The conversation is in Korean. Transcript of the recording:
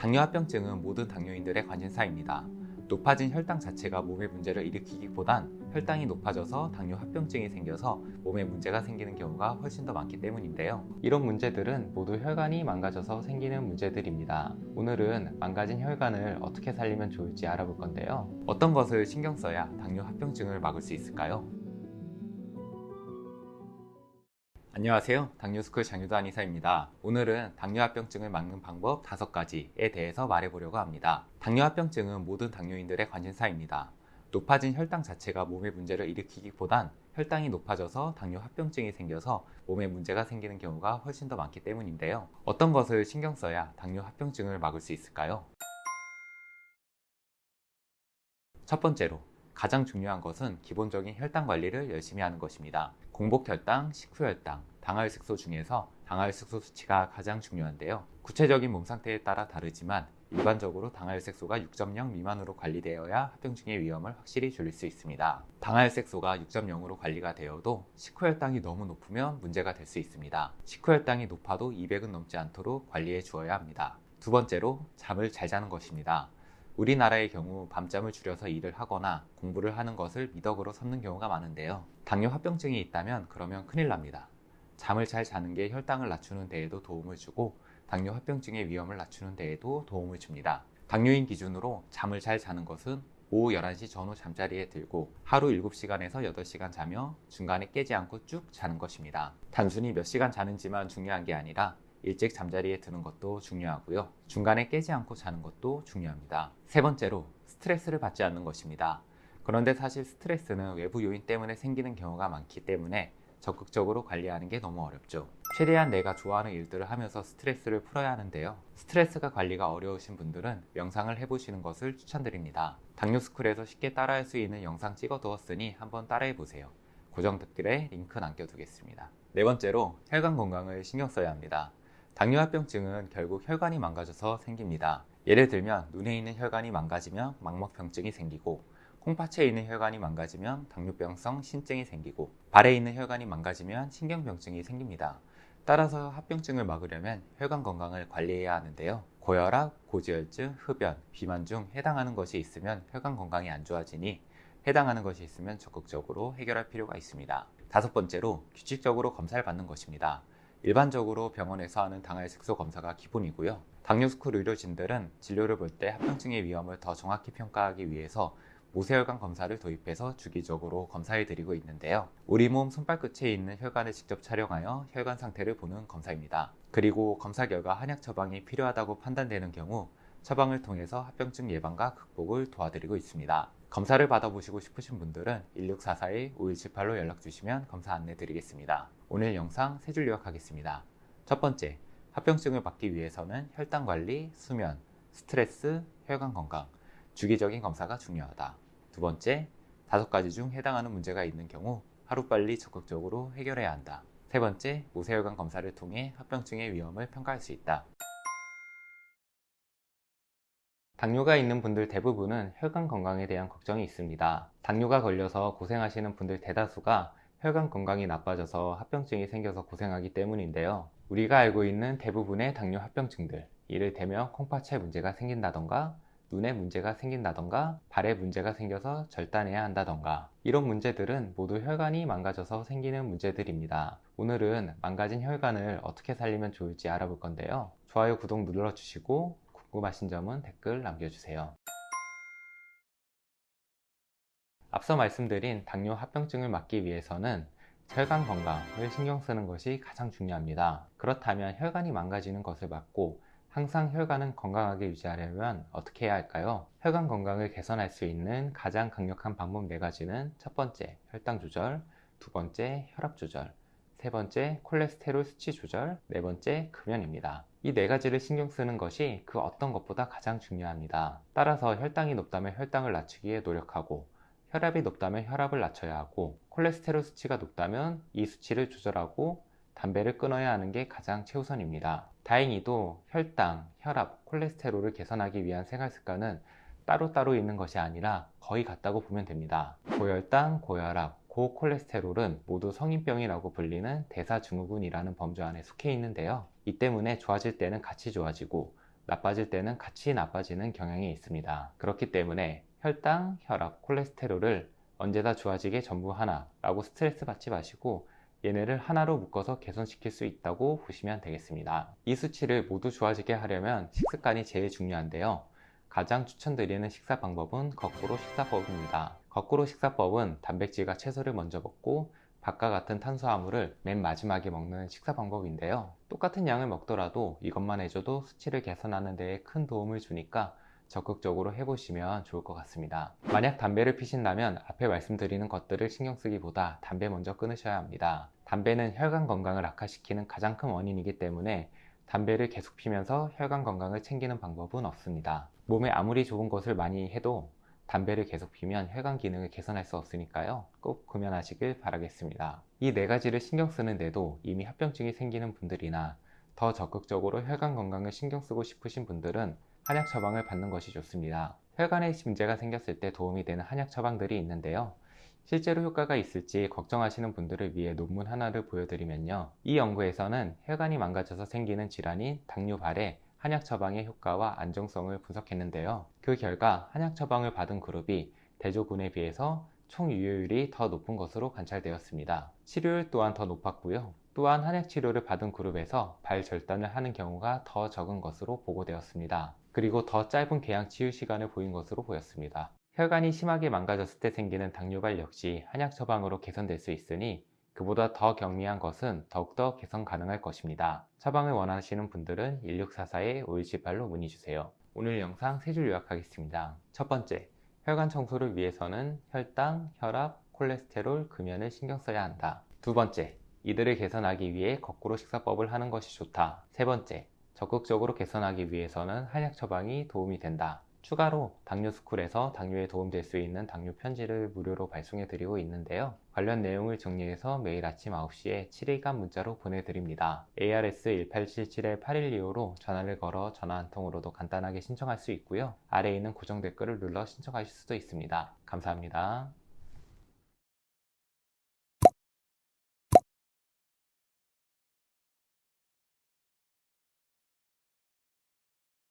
당뇨합병증은 모든 당뇨인들의 관심사입니다. 높아진 혈당 자체가 몸에 문제를 일으키기보단 혈당이 높아져서 당뇨합병증이 생겨서 몸에 문제가 생기는 경우가 훨씬 더 많기 때문인데요. 이런 문제들은 모두 혈관이 망가져서 생기는 문제들입니다. 오늘은 망가진 혈관을 어떻게 살리면 좋을지 알아볼 건데요. 어떤 것을 신경 써야 당뇨합병증을 막을 수 있을까요? 안녕하세요. 당뇨스쿨 장유도 이사입니다. 오늘은 당뇨합병증을 막는 방법 5가지에 대해서 말해보려고 합니다. 당뇨합병증은 모든 당뇨인들의 관심사입니다. 높아진 혈당 자체가 몸에 문제를 일으키기보단 혈당이 높아져서 당뇨합병증이 생겨서 몸에 문제가 생기는 경우가 훨씬 더 많기 때문인데요. 어떤 것을 신경 써야 당뇨합병증을 막을 수 있을까요? 첫 번째로 가장 중요한 것은 기본적인 혈당 관리를 열심히 하는 것입니다. 공복혈당, 식후혈당, 당화혈색소 중에서 당화혈색소 수치가 가장 중요한데요. 구체적인 몸 상태에 따라 다르지만 일반적으로 당화혈색소가 6.0 미만으로 관리되어야 합병증의 위험을 확실히 줄일 수 있습니다. 당화혈색소가 6.0으로 관리가 되어도 식후혈당이 너무 높으면 문제가 될 수 있습니다. 식후혈당이 높아도 200은 넘지 않도록 관리해 주어야 합니다. 두 번째로 잠을 잘 자는 것입니다. 우리나라의 경우 밤잠을 줄여서 일을 하거나 공부를 하는 것을 미덕으로 삼는 경우가 많은데요. 당뇨합병증이 있다면 그러면 큰일 납니다. 잠을 잘 자는 게 혈당을 낮추는 데에도 도움을 주고 당뇨합병증의 위험을 낮추는 데에도 도움을 줍니다. 당뇨인 기준으로 잠을 잘 자는 것은 오후 11시 전후 잠자리에 들고 하루 7시간에서 8시간 자며 중간에 깨지 않고 쭉 자는 것입니다. 단순히 몇 시간 자는지만 중요한 게 아니라 일찍 잠자리에 드는 것도 중요하고요. 중간에 깨지 않고 자는 것도 중요합니다. 세 번째로 스트레스를 받지 않는 것입니다. 그런데 사실 스트레스는 외부 요인 때문에 생기는 경우가 많기 때문에 적극적으로 관리하는 게 너무 어렵죠. 최대한 내가 좋아하는 일들을 하면서 스트레스를 풀어야 하는데요. 스트레스가 관리가 어려우신 분들은 명상을 해보시는 것을 추천드립니다. 당뇨스쿨에서 쉽게 따라할 수 있는 영상 찍어두었으니 한번 따라해보세요. 고정 댓글에 링크 남겨두겠습니다. 네 번째로 혈관 건강을 신경 써야 합니다. 당뇨합병증은 결국 혈관이 망가져서 생깁니다. 예를 들면 눈에 있는 혈관이 망가지면 망막병증이 생기고 콩팥에 있는 혈관이 망가지면 당뇨병성 신증이 생기고 발에 있는 혈관이 망가지면 신경병증이 생깁니다. 따라서 합병증을 막으려면 혈관 건강을 관리해야 하는데요. 고혈압, 고지혈증, 흡연, 비만 중 해당하는 것이 있으면 혈관 건강이 안 좋아지니 해당하는 것이 있으면 적극적으로 해결할 필요가 있습니다. 다섯 번째로 규칙적으로 검사를 받는 것입니다. 일반적으로 병원에서 하는 당화혈색소 검사가 기본이고요. 당뇨스쿨 의료진들은 진료를 볼 때 합병증의 위험을 더 정확히 평가하기 위해서 모세혈관 검사를 도입해서 주기적으로 검사해드리고 있는데요. 우리 몸 손발끝에 있는 혈관을 직접 촬영하여 혈관 상태를 보는 검사입니다. 그리고 검사 결과 한약 처방이 필요하다고 판단되는 경우 처방을 통해서 합병증 예방과 극복을 도와드리고 있습니다. 검사를 받아보시고 싶으신 분들은 1644-5178로 연락주시면 검사 안내 드리겠습니다. 오늘 영상 3줄 요약하겠습니다. 첫 번째, 합병증을 막기 위해서는 혈당 관리, 수면, 스트레스, 혈관 건강, 주기적인 검사가 중요하다. 두 번째, 5가지 중 해당하는 문제가 있는 경우 하루빨리 적극적으로 해결해야 한다. 세 번째, 모세혈관 검사를 통해 합병증의 위험을 평가할 수 있다. 당뇨가 있는 분들 대부분은 혈관 건강에 대한 걱정이 있습니다. 당뇨가 걸려서 고생하시는 분들 대다수가 혈관 건강이 나빠져서 합병증이 생겨서 고생하기 때문인데요. 우리가 알고 있는 대부분의 당뇨 합병증들, 이를테면 콩팥에 문제가 생긴다던가 눈에 문제가 생긴다던가 발에 문제가 생겨서 절단해야 한다던가 이런 문제들은 모두 혈관이 망가져서 생기는 문제들입니다. 오늘은 망가진 혈관을 어떻게 살리면 좋을지 알아볼 건데요. 좋아요, 구독 눌러주시고 궁금하신 점은 댓글 남겨주세요. 앞서 말씀드린 당뇨 합병증을 막기 위해서는 혈관 건강을 신경 쓰는 것이 가장 중요합니다. 그렇다면 혈관이 망가지는 것을 막고 항상 혈관은 건강하게 유지하려면 어떻게 해야 할까요? 혈관 건강을 개선할 수 있는 가장 강력한 방법 4가지는 첫 번째, 혈당 조절, 두 번째, 혈압 조절, 세 번째, 콜레스테롤 수치 조절, 네 번째, 금연입니다. 이 4가지를 신경 쓰는 것이 그 어떤 것보다 가장 중요합니다. 따라서 혈당이 높다면 혈당을 낮추기에 노력하고 혈압이 높다면 혈압을 낮춰야 하고 콜레스테롤 수치가 높다면 이 수치를 조절하고 담배를 끊어야 하는 게 가장 최우선입니다. 다행히도 혈당, 혈압, 콜레스테롤을 개선하기 위한 생활습관은 따로따로 있는 것이 아니라 거의 같다고 보면 됩니다. 고혈당, 고혈압, 고콜레스테롤은 모두 성인병이라고 불리는 대사증후군이라는 범주 안에 속해 있는데요. 이 때문에 좋아질 때는 같이 좋아지고 나빠질 때는 같이 나빠지는 경향이 있습니다. 그렇기 때문에 혈당, 혈압, 콜레스테롤을 언제 다 좋아지게 전부 하나라고 스트레스 받지 마시고 얘네를 하나로 묶어서 개선시킬 수 있다고 보시면 되겠습니다. 이 수치를 모두 좋아지게 하려면 식습관이 제일 중요한데요. 가장 추천드리는 식사 방법은 거꾸로 식사법입니다. 거꾸로 식사법은 단백질과 채소를 먼저 먹고 밥과 같은 탄수화물을 맨 마지막에 먹는 식사 방법인데요. 똑같은 양을 먹더라도 이것만 해줘도 수치를 개선하는 데에 큰 도움을 주니까 적극적으로 해보시면 좋을 것 같습니다. 만약 담배를 피신다면 앞에 말씀드리는 것들을 신경 쓰기보다 담배 먼저 끊으셔야 합니다. 담배는 혈관 건강을 악화시키는 가장 큰 원인이기 때문에 담배를 계속 피면서 혈관 건강을 챙기는 방법은 없습니다. 몸에 아무리 좋은 것을 많이 해도 담배를 계속 피면 혈관 기능을 개선할 수 없으니까요. 꼭 금연하시길 바라겠습니다. 이 네 가지를 신경 쓰는데도 이미 합병증이 생기는 분들이나 더 적극적으로 혈관 건강을 신경 쓰고 싶으신 분들은 한약 처방을 받는 것이 좋습니다. 혈관에 문제가 생겼을 때 도움이 되는 한약 처방들이 있는데요. 실제로 효과가 있을지 걱정하시는 분들을 위해 논문 하나를 보여드리면요. 이 연구에서는 혈관이 망가져서 생기는 질환인 당뇨발의 한약 처방의 효과와 안정성을 분석했는데요. 그 결과 한약 처방을 받은 그룹이 대조군에 비해서 총 유효율이 더 높은 것으로 관찰되었습니다. 치료율 또한 더 높았고요. 또한 한약 치료를 받은 그룹에서 발 절단을 하는 경우가 더 적은 것으로 보고되었습니다. 그리고 더 짧은 궤양 치유 시간을 보인 것으로 보였습니다. 혈관이 심하게 망가졌을 때 생기는 당뇨발 역시 한약 처방으로 개선될 수 있으니 그보다 더 경미한 것은 더욱더 개선 가능할 것입니다. 처방을 원하시는 분들은 1644-5178로 문의주세요. 오늘 영상 3줄 요약하겠습니다. 첫 번째, 혈관 청소를 위해서는 혈당, 혈압, 콜레스테롤, 금연을 신경 써야 한다. 두 번째, 이들을 개선하기 위해 거꾸로 식사법을 하는 것이 좋다. 세 번째, 적극적으로 개선하기 위해서는 한약 처방이 도움이 된다. 추가로 당뇨스쿨에서 당뇨에 도움될 수 있는 당뇨 편지를 무료로 발송해 드리고 있는데요. 관련 내용을 정리해서 매일 아침 9시에 7일간 문자로 보내드립니다. ARS 1877-8125로 전화를 걸어 전화 한 통으로도 간단하게 신청할 수 있고요. 아래에 있는 고정 댓글을 눌러 신청하실 수도 있습니다. 감사합니다.